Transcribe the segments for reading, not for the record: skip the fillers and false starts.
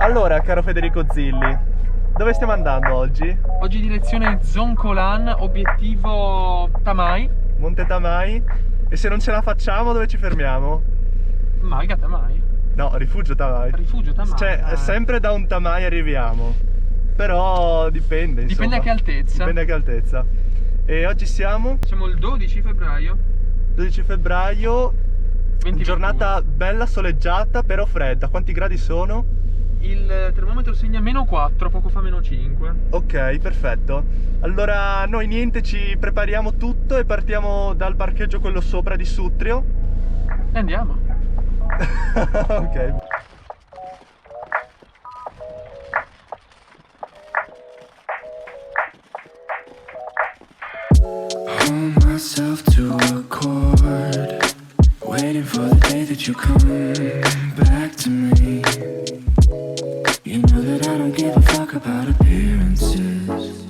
Allora, caro Federico Zilli, dove stiamo andando oggi? Oggi direzione Zoncolan, obiettivo Tamai. Monte Tamai. E se non ce la facciamo, dove ci fermiamo? Maiga Tamai. No, Rifugio Tamai. Rifugio Tamai. Cioè, sempre da un Tamai arriviamo. Però dipende, insomma. Dipende a che altezza. Dipende a che altezza. E oggi siamo? Siamo il 12 febbraio. 12 febbraio. 2021. Giornata bella, soleggiata, però fredda. Quanti gradi sono? Il termometro segna -4, poco fa -5. Ok, perfetto. Allora noi niente, ci prepariamo tutto e partiamo dal parcheggio quello sopra di Sutrio. E andiamo. Ok. Hold myself to a chord, waiting for the day that you come back to me. You know that I don't give a fuck about appearances.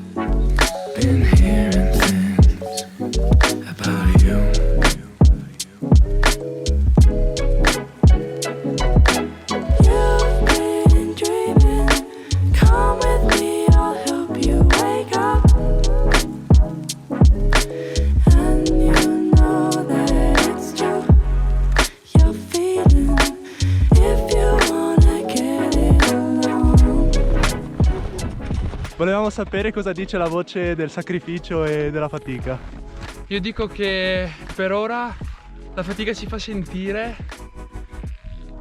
Been hearing things about you. You've been dreaming, come with me, I'll help you wake up. And you know that it's true, you're feeling, if you wanna get it along. Volevamo sapere cosa dice la voce del sacrificio e della fatica. Io dico che per ora la fatica si fa sentire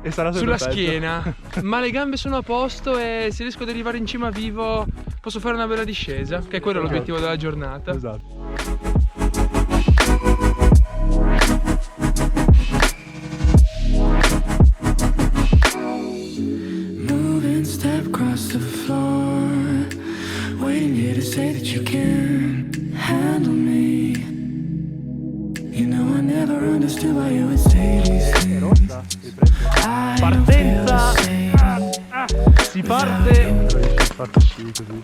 E sarà sulla sempre peggio. schiena, ma le gambe sono a posto e se riesco ad arrivare in cima vivo posso fare una bella discesa, che è quello l'obiettivo della giornata. Esatto. Moving step across the floor, waiting here to say that you can handle me. You know I never understood why you would say these things. I don't feel the same. Si parte! Farti sci così.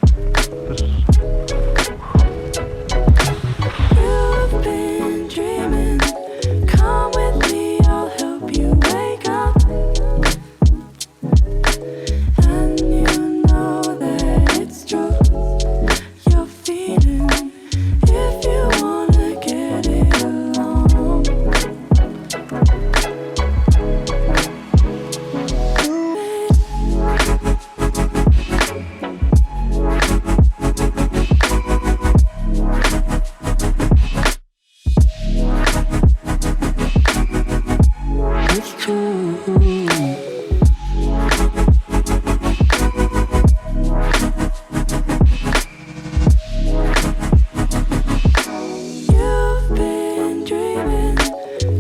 You've been dreaming, come with me, I'll help you wake up. And you know that it's true, you're feeling, if you wanna get it along. It's true. You've been dreaming,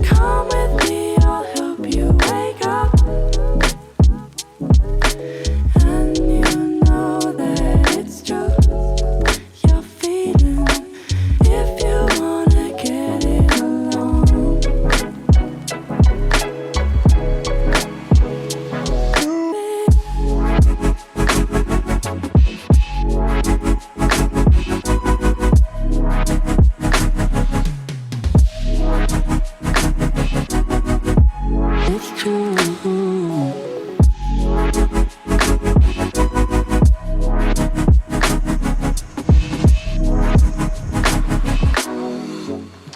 come with me, I'll help you wake up. And you know that it's true, you're feeling, if you wanna get it along. It's true.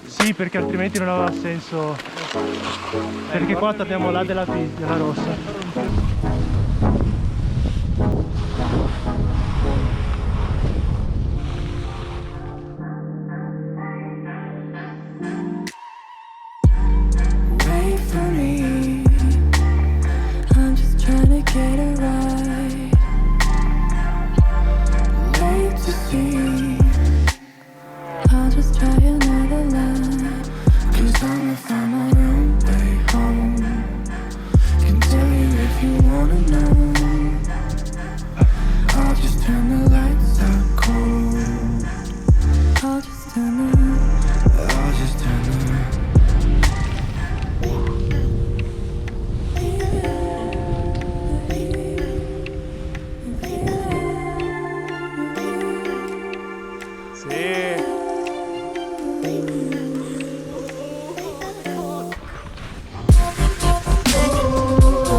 Sì, perché altrimenti non aveva senso. Perché qua abbiamo la della rossa. Wait for me, I'm just trying to get it right. Wait to see, I'll just try another line. 'Cause I'ma find my own way home. Can tell you if you wanna know. I'll just turn the lights out cold. I'll just turn the Sì.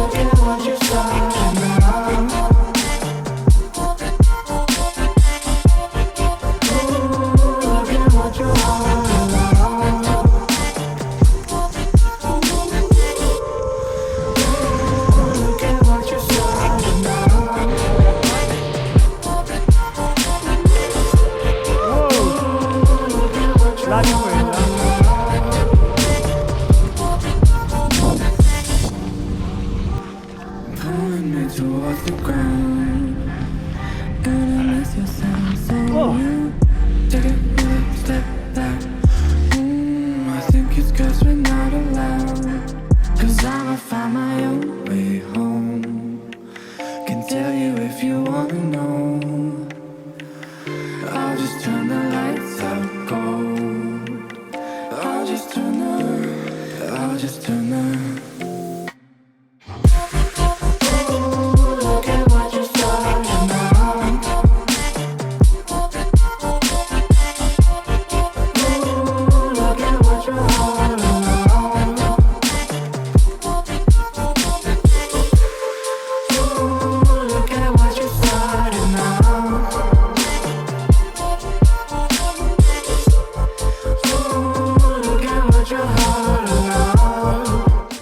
I want you so pulling me towards the ground. And I miss your sound, so you take a step back. I think it's 'cause we're not allowed. 'Cause I'ma find my own way home. Can tell you if you wanna know. I'll just turn the lights out cold. I'll just turn the look at what you're starting now. Look at what you're all around. Look at what you're starting now. Look at what you're all around.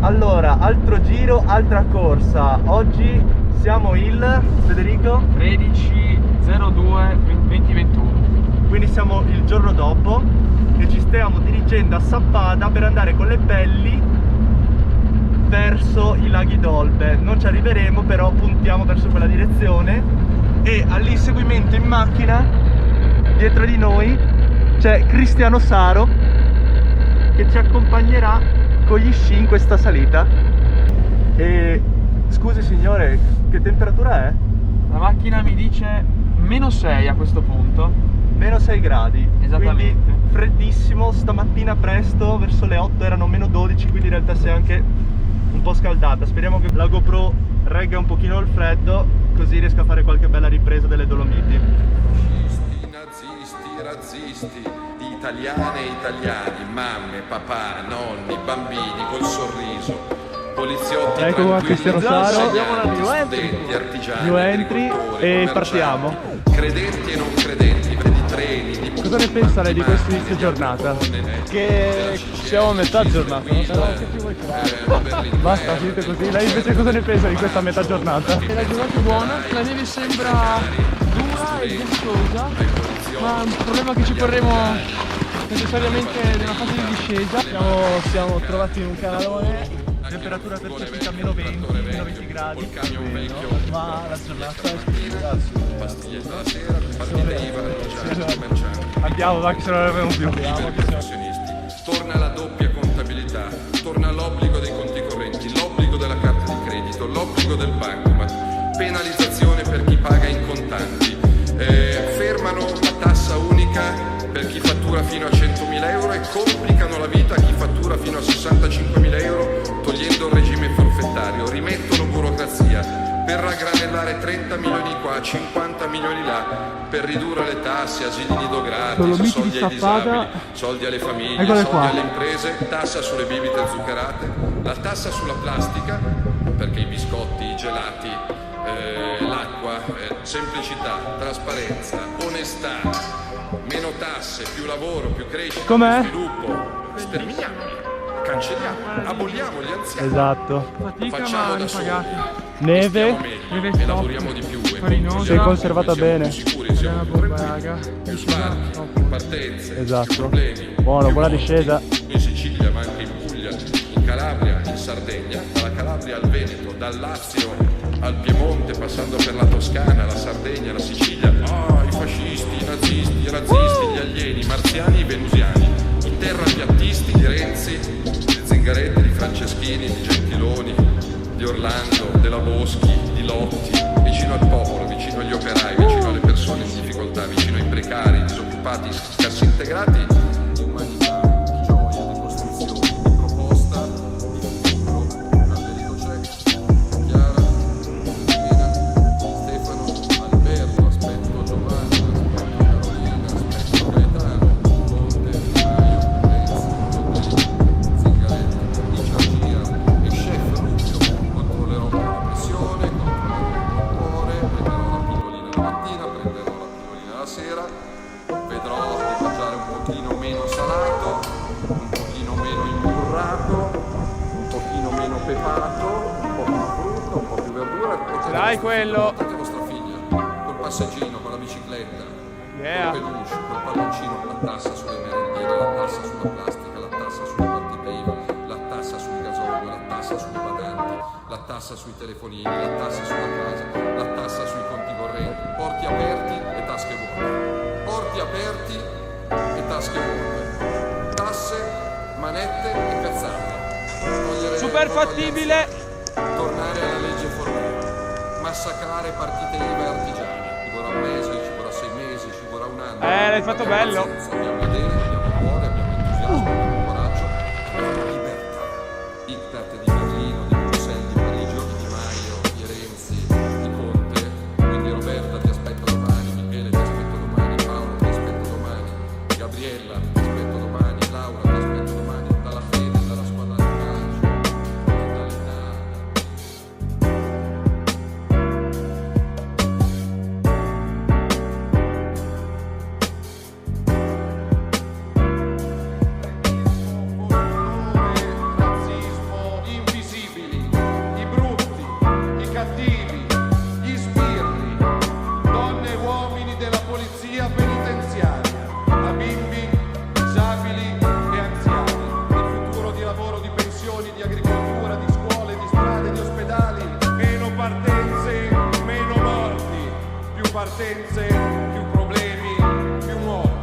Allora, altro giro, altra corsa. Oggi siamo il Federico, 13/02/2021. quindi siamo il giorno dopo e ci stiamo dirigendo a Sappada per andare con le pelli verso i laghi d'Olbe. Non ci arriveremo, però puntiamo verso quella direzione. E all'inseguimento in macchina dietro di noi c'è Cristiano Saro che ci accompagnerà con gli sci in questa salita. E scusi signore, che temperatura è? La macchina mi dice -6 a questo punto. -6 gradi. Esattamente. Quindi freddissimo. Stamattina presto, verso le 8 erano -12, quindi in realtà si è anche un po' scaldata. Speriamo che la GoPro regga un pochino il freddo, così riesco a fare qualche bella ripresa delle Dolomiti. Fascisti, nazisti, razzisti, di italiane e italiani, mamme, papà, nonni, bambini col sorriso, poliziotti Ecco qua tranquilli, Cristiano Saro, insegnanti, studenti, artigiani, new entry agricoltori, e commercianti, partiamo. credenti e non credenti, di treni, di Cosa ne pensa lei di questo inizio giornata? Che siamo a metà giornata, non so che più vuoi fare. Basta, finite così. Lei invece cosa ne pensa di questa metà giornata? La giornata è buona, la neve sembra dura e ghiacciosa, ma è un problema che ci porremo necessariamente nella fase di discesa. Siamo trovati in un canalone, Temperatura percepita -20 gradi. ma la giornata è splendidaci. pastiglietta la sera, partita IVA, artigiani, commercianti. Andiamo, va che se non ne abbiamo più. Professionisti. Torna la doppia contabilità, torna l'obbligo dei conti correnti, l'obbligo della carta di credito, l'obbligo del bancomat, penalizzazione per chi paga in contanti, fermano la tassa unica per chi fattura fino a 100.000 euro e complicano la vita a chi fattura fino a 65.000 euro togliendo il regime forfettario, rimettono burocrazia per raggranellare 30 milioni qua, 50 milioni là, per ridurre le tasse, asili nido gratis, Dolomiti soldi di ai Sappada. disabili, soldi alle famiglie, Eccole soldi qua. alle imprese, tassa sulle bibite zuccherate, la tassa sulla plastica, perché i biscotti, i gelati, l'acqua, semplicità, trasparenza, onestà, meno tasse, più lavoro, più crescita, Com'è? più sviluppo, sterminiamoli, cancelliamo, aboliamo gli anziani. Esatto. Fatica Facciamo ma da soli, ripagati. Neve. stiamo Neve meglio e stop. lavoriamo di più e Farinosa. Si è conservata siamo bene. più sicuri, siamo Una più bomba, tranquilli. raga. Più sbarchi, partenze, Esatto. problemi, Buono, più buona voli. discesa. In Sicilia, ma anche in Puglia, in Calabria, in Sardegna, dalla Calabria al Veneto, dal Lazio al Piemonte, passando per la Toscana, la Sardegna, la Sicilia. I fascisti, i nazisti, i razzisti, gli alieni, i marziani, i venusiani, i terrapiattisti di Renzi, di Zingaretti, di Franceschini, di Gentiloni, di Orlando, della Boschi, di Lotti, vicino al popolo, vicino agli operai, vicino alle persone in difficoltà, vicino ai precari, disoccupati, cassi integrati, di umanità, di gioia, di costruzione, di proposta, di futuro. Federico Cecchi, Chiara, Elena, Stefano, Alberto, aspetto Giovanna, aspetto Carolina, aspetto Gaetano, Conte, Di Maio, Renzi, Rodrigo, Zingaretti, Icciagia e chef Rubio. Controllerò la pressione, controllerò il cuore, prenderò la pillolina la mattina, prenderò la pillolina la sera, vedrò di mangiare un pochino meno salato, un pochino meno imburrato, un pochino meno pepato, un po' più frutta, un po' più verdura. Dai, quello. Portate vostra figlia, col passeggino, con la bicicletta, Yeah. col peluche, col palloncino, la tassa sulle merendine, la tassa sulla plastica, la tassa sulle partite IVA, la tassa sul gasolio, la tassa sulle badanti. la tassa sui telefonini, la tassa sulla casa, la tassa sui conti correnti, porti aperti e tasche vuote, porti aperti e tasche vuote, tasse, manette e cazzate. Super fattibile! Tornare alla legge Fornero, massacrare partite IVA e artigiani, ci vorrà un mese, ci vorrà 6 mesi, ci vorrà un anno. L'hai fatto bello! Abbiamo idee, abbiamo cuore, abbiamo entusiasmo, abbiamo coraggio, abbiamo libertà. Diktat di Berlino, di Bruxelles, di Parigi, di Maio, di Renzi, di Conte. Quindi Roberta ti aspetto domani, Michele ti aspetto domani, Paolo ti aspetto domani, Gabriella ti aspetto domani, Laura ti aspetto domani, dalla Fede, dalla squadra di calcio, dall'Italia. Razzismo, invisibili, i brutti, i cattivi, gli sbirri, donne e uomini della polizia penitenziaria, a bimbi, disabili e anziani, il futuro di lavoro, di pensioni, di agricoltura, di scuole, di strade, di ospedali, meno partenze, meno morti, più partenze, più problemi, più morti.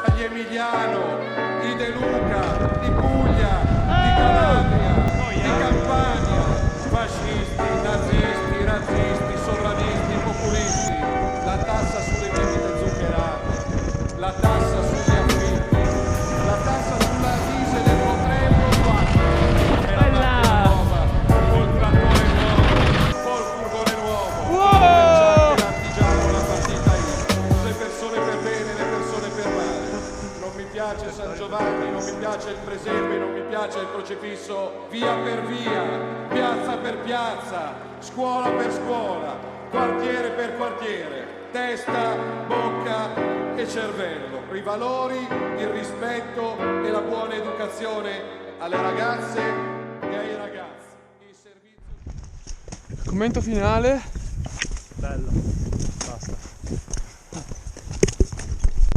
Agli Emiliano, i De Luca, di Puglia, di Calabria, di Campania, fascisti, nazisti, razzisti, sovranisti, populisti, la tassa sulle bibite zuccherate, la tassa sugli affitti, la tassa sulla diesel del potremmo 4, e la macchina nuova, col trattore nuovo, col furgone nuovo, l'artigiano, la partita IVA, le persone per bene, le persone per male. Non mi piace San Giovanni, non mi piace il presepe, non mi piace il crocifisso, via per via, piazza per piazza, scuola per scuola, quartiere per quartiere, testa, bocca e cervello, i valori, il rispetto e la buona educazione alle ragazze e ai ragazzi. Il servizio... Commento finale. Bello, basta.